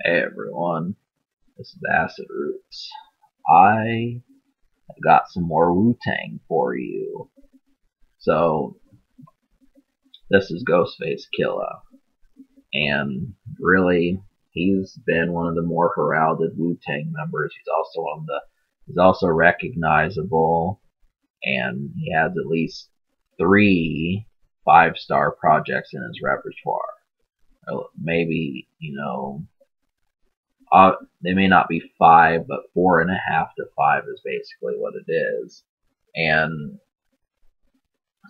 Hey everyone, this is Acid Roots. I have got some more Wu-Tang for you. So, this is Ghostface Killah, and really, he's been one of the more heralded Wu-Tang members. He's also recognizable, and he has at least 3 5-star projects in his repertoire. Maybe, they may not be 5, but 4.5 to 5 is basically what it is. And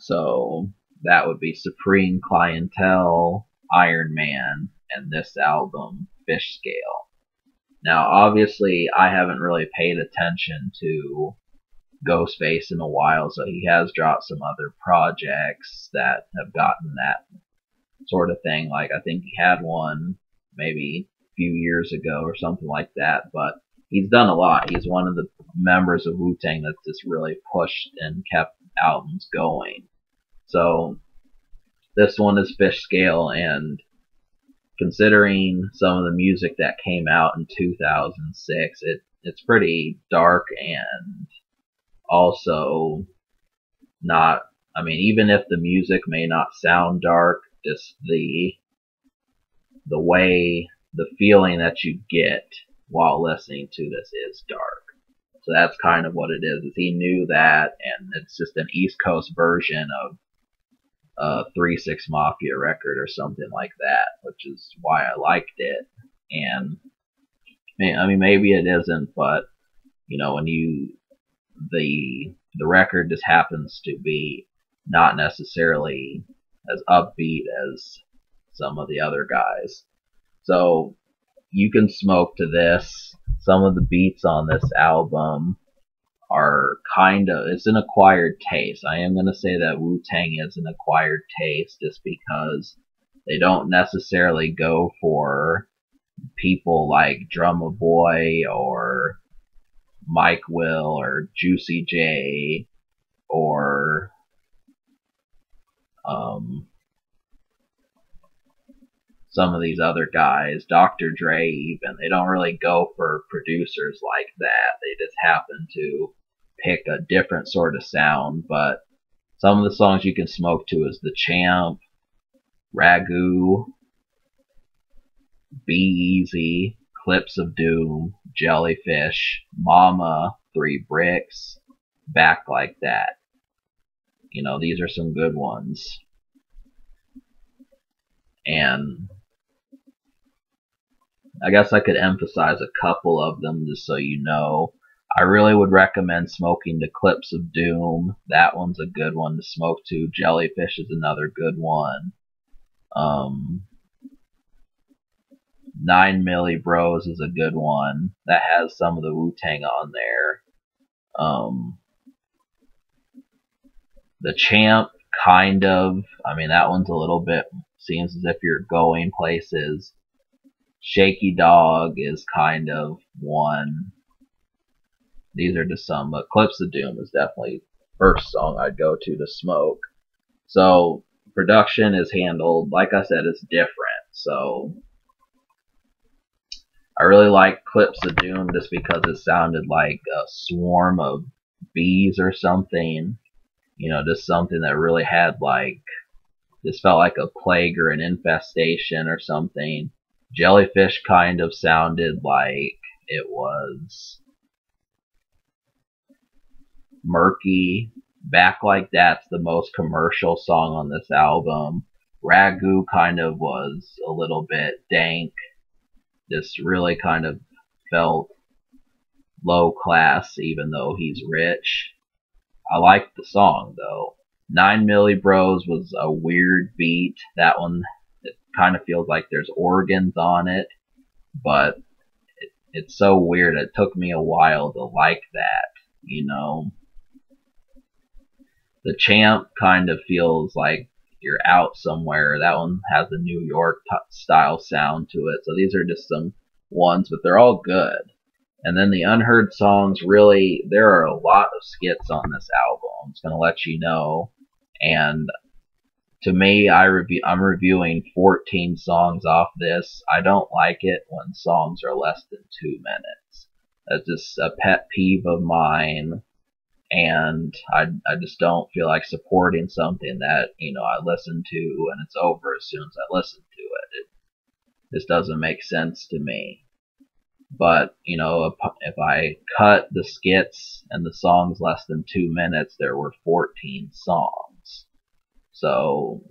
so that would be Supreme Clientele, Iron Man, and this album, Fishscale. Now, obviously, I haven't really paid attention to Ghostface in a while, so he has dropped some other projects that have gotten that sort of thing. Like, I think he had one maybe few years ago or something like that, but he's done a lot. He's one of the members of Wu-Tang that's just really pushed and kept albums going. So this one is Fishscale, and considering some of the music that came out in 2006, it's pretty dark, and also not, even if the music may not sound dark, just the way, the feeling that you get while listening to this is dark. So that's kind of what it is he knew that, and it's just an East Coast version of a 3-6 Mafia record or something like that, which is why I liked it. And maybe it isn't, but when the record just happens to be not necessarily as upbeat as some of the other guys. So you can smoke to this. Some of the beats on this album are it's an acquired taste. I am going to say that Wu-Tang is an acquired taste just because they don't necessarily go for people like Drumma Boy or Mike Will or Juicy J or some of these other guys, Dr. Dre even. They don't really go for producers like that. They just happen to pick a different sort of sound. But some of the songs you can smoke to is The Champ, Ragu, Be Easy, Clips of Doom, Jellyfish, Mama, 3 Bricks, Back Like That. These are some good ones. And I guess I could emphasize a couple of them just so you know. I really would recommend smoking to Clips of Doom. That one's a good one to smoke to. Jellyfish is another good one. 9 Milli Bros is a good one that has some of the Wu-Tang on there. The Champ, kind of. That one's a little bit, seems as if you're going places. Shaky Dog is kind of one. These are just some, but Clips of Doom is definitely the first song I'd go to smoke. So production is handled, like I said, it's different. So I really like Clips of Doom just because it sounded like a swarm of bees or something. Just something that really had this felt like a plague or an infestation or something. Jellyfish kind of sounded like it was murky. Back Like That's the most commercial song on this album. Ragu kind of was a little bit dank. This really kind of felt low class even though he's rich. I liked the song though. 9 Milli Bros was a weird beat. That one, it kind of feels like there's organs on it, but it's so weird. It took me a while to like that. The Champ kind of feels like you're out somewhere. That one has a New York style sound to it. So these are just some ones, but they're all good. And then the unheard songs, really, there are a lot of skits on this album. I'm just going to let you know. And to me, I'm reviewing 14 songs off this. I don't like it when songs are less than 2 minutes. That's just a pet peeve of mine, and I just don't feel like supporting something that, I listen to and it's over as soon as I listen to it. It just doesn't make sense to me. But, if I cut the skits and the songs less than 2 minutes, there were 14 songs. So,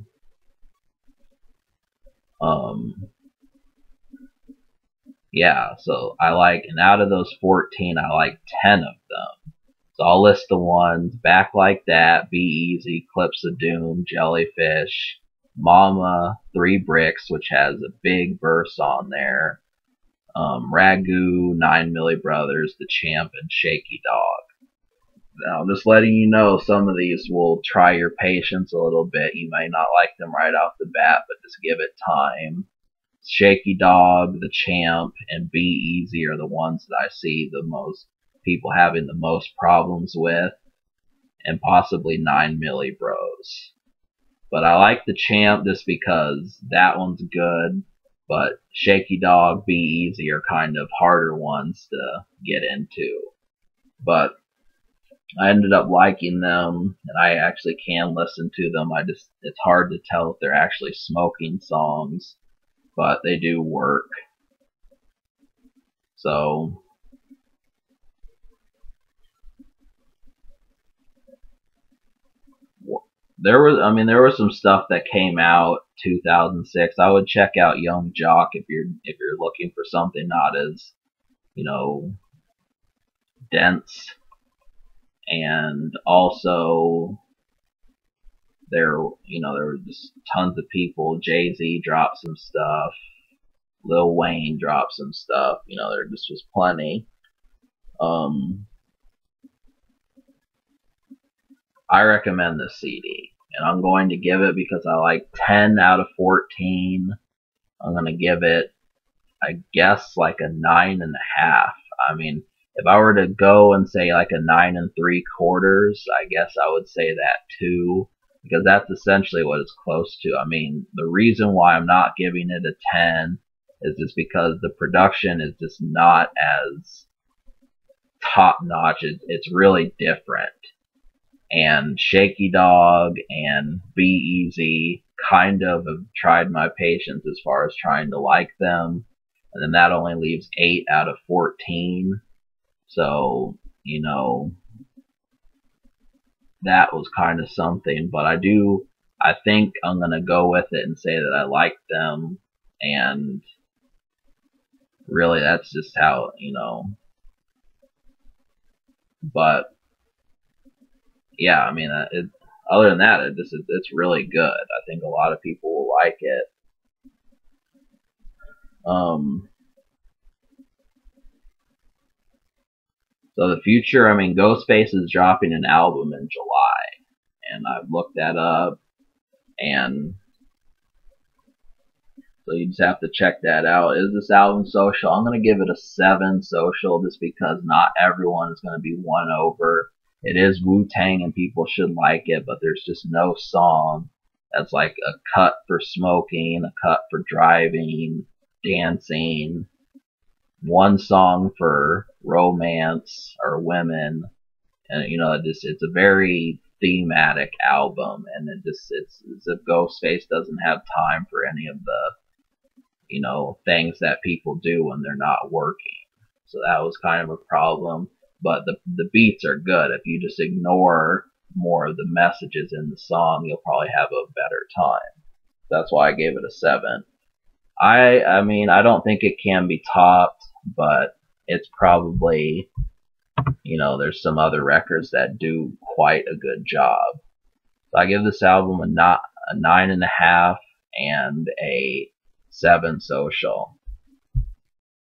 yeah, so and out of those 14, I like 10 of them. So I'll list the ones: Back Like That, Be Easy, Clips of Doom, Jellyfish, Mama, 3 Bricks, which has a big verse on there, Ragu, 9 Milli Brothers, The Champ, and Shaky Dog. Now, I'm just letting you know, some of these will try your patience a little bit. You may not like them right off the bat, but just give it time. Shaky Dog, The Champ, and Be Easy are the ones that I see the most people having the most problems with, and possibly 9 Milli Bros. But I like The Champ just because that one's good, but Shaky Dog, Be Easy are kind of harder ones to get into. But I ended up liking them, and I actually can listen to them. It's hard to tell if they're actually smoking songs, but they do work. So, there was some stuff that came out 2006. I would check out Young Jock if you're looking for something not as, dense. And also, there were just tons of people. Jay-Z dropped some stuff. Lil Wayne dropped some stuff. There just was plenty. I recommend this CD, and I'm going to give it, because I like 10 out of 14. I'm going to give it, I guess, like a 9.5. I mean, if I were to go and say like a 9 3/4, I guess I would say that too, because that's essentially what it's close to. I mean, the reason why I'm not giving it a 10 is just because the production is just not as top notch. It's really different. And Shaky Dog and Be Easy kind of have tried my patience as far as trying to like them. And then that only leaves 8 out of 14. So, that was kind of something. But I think I'm going to go with it and say that I like them. And really, that's just how, But, yeah, I mean, other than that, it's really good. I think a lot of people will like it. So the future, I mean, Ghostface is dropping an album in July, and I've looked that up, and so you just have to check that out. Is this album social? I'm going to give it a 7 social, just because not everyone is going to be won over. It is Wu-Tang and people should like it, but there's just no song that's like a cut for smoking, a cut for driving, dancing, one song for romance or women. And it's a very thematic album, and it's as if Ghostface doesn't have time for any of the things that people do when they're not working. So that was kind of a problem. But the beats are good. If you just ignore more of the messages in the song, you'll probably have a better time. That's why I gave it a 7. I mean, I don't think it can be topped, but it's probably, there's some other records that do quite a good job. So I give this album a 9.5 and a 7 social.